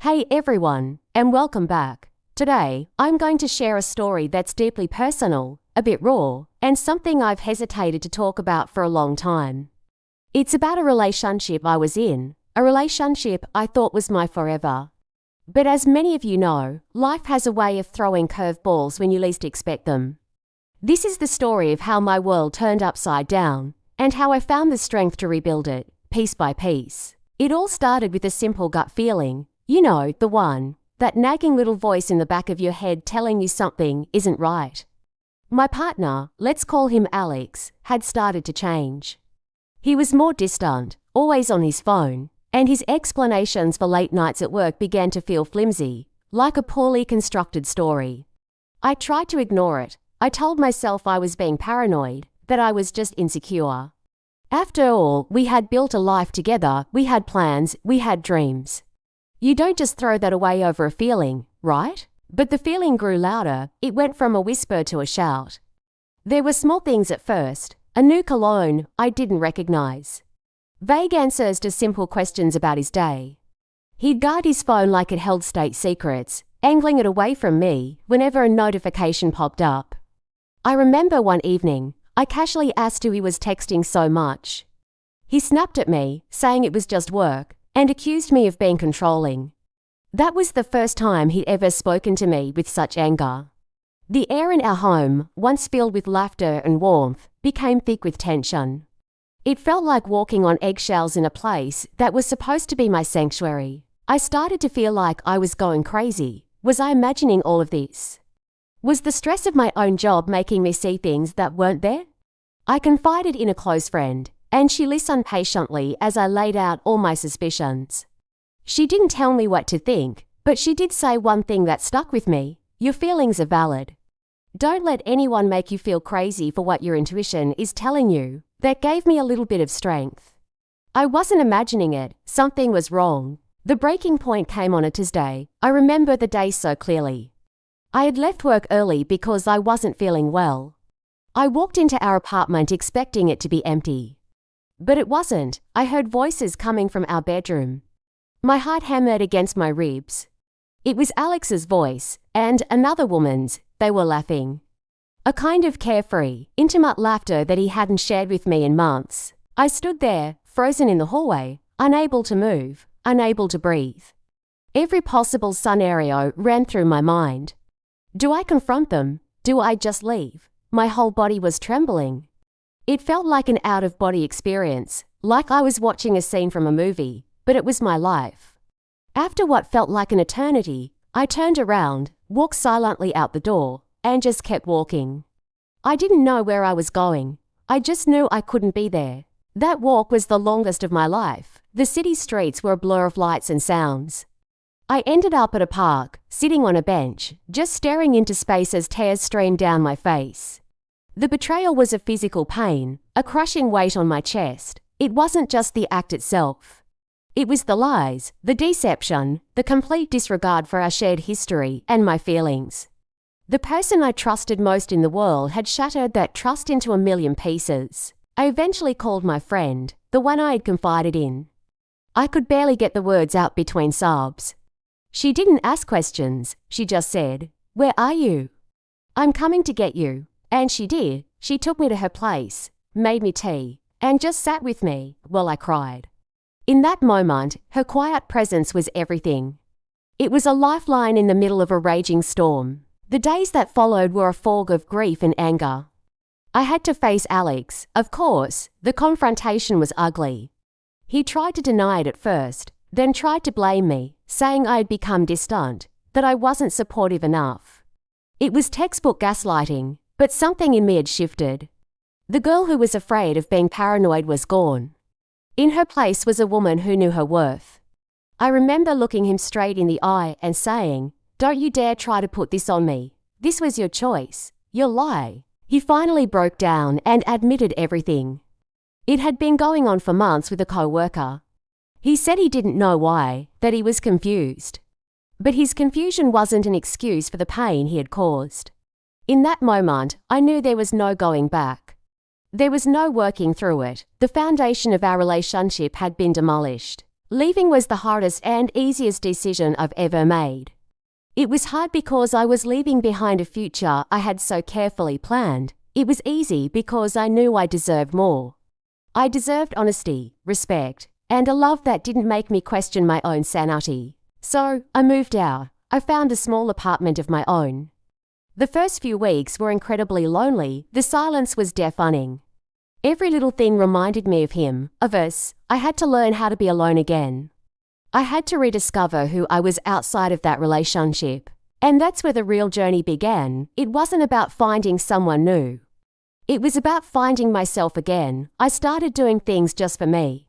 Hey everyone, and welcome back. Today, I'm going to share a story that's deeply personal, a bit raw, and something I've hesitated to talk about for a long time. It's about a relationship I was in, a relationship I thought was my forever. But as many of you know, life has a way of throwing curveballs when you least expect them. This is the story of how my world turned upside down, and how I found the strength to rebuild it, piece by piece. It all started with a simple gut feeling. You know, the one, that nagging little voice in the back of your head telling you something isn't right. My partner, let's call him Alex, had started to change. He was more distant, always on his phone, and his explanations for late nights at work began to feel flimsy, like a poorly constructed story. I tried to ignore it. I told myself I was being paranoid, that I was just insecure. After all, we had built a life together, we had plans, we had dreams. You don't just throw that away over a feeling, right? But the feeling grew louder. It went from a whisper to a shout. There were small things at first. A new cologne I didn't recognize. Vague answers to simple questions about his day. He'd guard his phone like it held state secrets, angling it away from me whenever a notification popped up. I remember one evening, I casually asked who he was texting so much. He snapped at me, saying it was just work, and accused me of being controlling. That was the first time he'd ever spoken to me with such anger. The air in our home, once filled with laughter and warmth, became thick with tension. It felt like walking on eggshells in a place that was supposed to be my sanctuary. I started to feel like I was going crazy. Was I imagining all of this? Was the stress of my own job making me see things that weren't there? I confided in a close friend, and she listened patiently as I laid out all my suspicions. She didn't tell me what to think, but she did say one thing that stuck with me. Your feelings are valid. Don't let anyone make you feel crazy for what your intuition is telling you. That gave me a little bit of strength. I wasn't imagining it. Something was wrong. The breaking point came on a Tuesday. I remember the day so clearly. I had left work early because I wasn't feeling well. I walked into our apartment expecting it to be empty. But it wasn't. I heard voices coming from our bedroom. My heart hammered against my ribs. It was Alex's voice, and another woman's. They were laughing. A kind of carefree, intimate laughter that he hadn't shared with me in months. I stood there, frozen in the hallway, unable to move, unable to breathe. Every possible scenario ran through my mind. Do I confront them? Do I just leave? My whole body was trembling. It felt like an out-of-body experience, like I was watching a scene from a movie, but it was my life. After what felt like an eternity, I turned around, walked silently out the door, and just kept walking. I didn't know where I was going. I just knew I couldn't be there. That walk was the longest of my life. The city streets were a blur of lights and sounds. I ended up at a park, sitting on a bench, just staring into space as tears streamed down my face. The betrayal was a physical pain, a crushing weight on my chest. It wasn't just the act itself. It was the lies, the deception, the complete disregard for our shared history and my feelings. The person I trusted most in the world had shattered that trust into a million pieces. I eventually called my friend, the one I had confided in. I could barely get the words out between sobs. She didn't ask questions. She just said, "Where are you?" "I'm coming to get you." And she did. She took me to her place, made me tea, and just sat with me while I cried. In that moment, her quiet presence was everything. It was a lifeline in the middle of a raging storm. The days that followed were a fog of grief and anger. I had to face Alex. Of course, the confrontation was ugly. He tried to deny it at first, then tried to blame me, saying I had become distant, that I wasn't supportive enough. It was textbook gaslighting. But something in me had shifted. The girl who was afraid of being paranoid was gone. In her place was a woman who knew her worth. I remember looking him straight in the eye and saying, "Don't you dare try to put this on me. This was your choice, your lie." He finally broke down and admitted everything. It had been going on for months with a co-worker. He said he didn't know why, that he was confused. But his confusion wasn't an excuse for the pain he had caused. In that moment, I knew there was no going back. There was no working through it. The foundation of our relationship had been demolished. Leaving was the hardest and easiest decision I've ever made. It was hard because I was leaving behind a future I had so carefully planned. It was easy because I knew I deserved more. I deserved honesty, respect, and a love that didn't make me question my own sanity. So, I moved out. I found a small apartment of my own. The first few weeks were incredibly lonely. The silence was deafening. Every little thing reminded me of him, of us. I had to learn how to be alone again. I had to rediscover who I was outside of that relationship. And that's where the real journey began. It wasn't about finding someone new. It was about finding myself again. I started doing things just for me.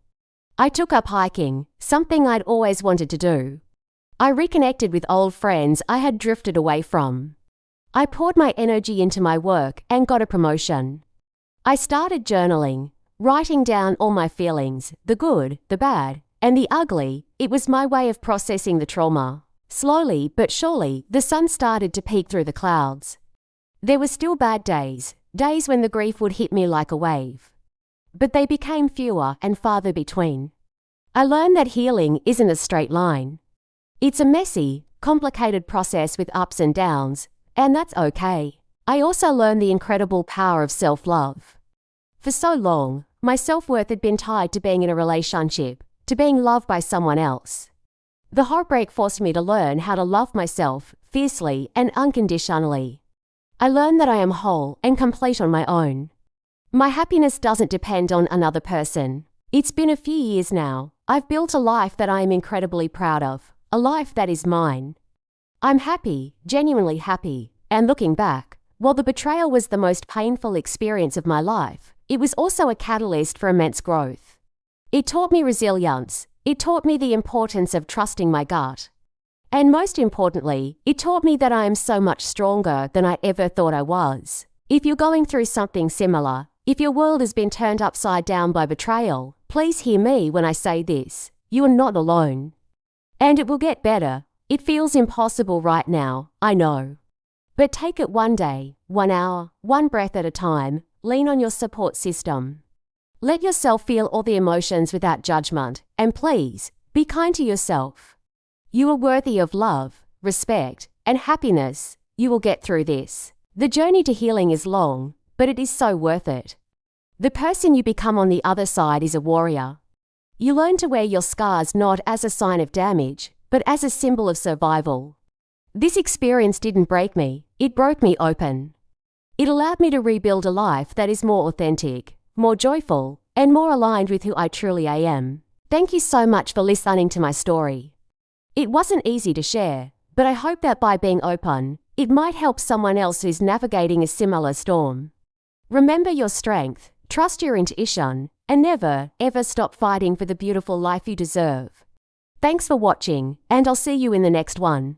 I took up hiking, something I'd always wanted to do. I reconnected with old friends I had drifted away from. I poured my energy into my work and got a promotion. I started journaling, writing down all my feelings, the good, the bad, and the ugly. It was my way of processing the trauma. Slowly but surely, the sun started to peek through the clouds. There were still bad days when the grief would hit me like a wave. But they became fewer and farther between. I learned that healing isn't a straight line. It's a messy, complicated process with ups and downs, and that's okay. I also learned the incredible power of self-love. For so long, my self-worth had been tied to being in a relationship, to being loved by someone else. The heartbreak forced me to learn how to love myself fiercely and unconditionally. I learned that I am whole and complete on my own. My happiness doesn't depend on another person. It's been a few years now. I've built a life that I am incredibly proud of, a life that is mine. I'm happy, genuinely happy, and looking back, while the betrayal was the most painful experience of my life, it was also a catalyst for immense growth. It taught me resilience. It taught me the importance of trusting my gut. And most importantly, it taught me that I am so much stronger than I ever thought I was. If you're going through something similar, if your world has been turned upside down by betrayal, please hear me when I say this. You are not alone. And it will get better. It feels impossible right now, I know. But take it one day, 1 hour, one breath at a time. Lean on your support system. Let yourself feel all the emotions without judgment, and please, be kind to yourself. You are worthy of love, respect, and happiness. You will get through this. The journey to healing is long, but it is so worth it. The person you become on the other side is a warrior. You learn to wear your scars not as a sign of damage, but as a symbol of survival. This experience didn't break me, it broke me open. It allowed me to rebuild a life that is more authentic, more joyful, and more aligned with who I truly am. Thank you so much for listening to my story. It wasn't easy to share, but I hope that by being open, it might help someone else who's navigating a similar storm. Remember your strength, trust your intuition, and never, ever stop fighting for the beautiful life you deserve. Thanks for watching, and I'll see you in the next one.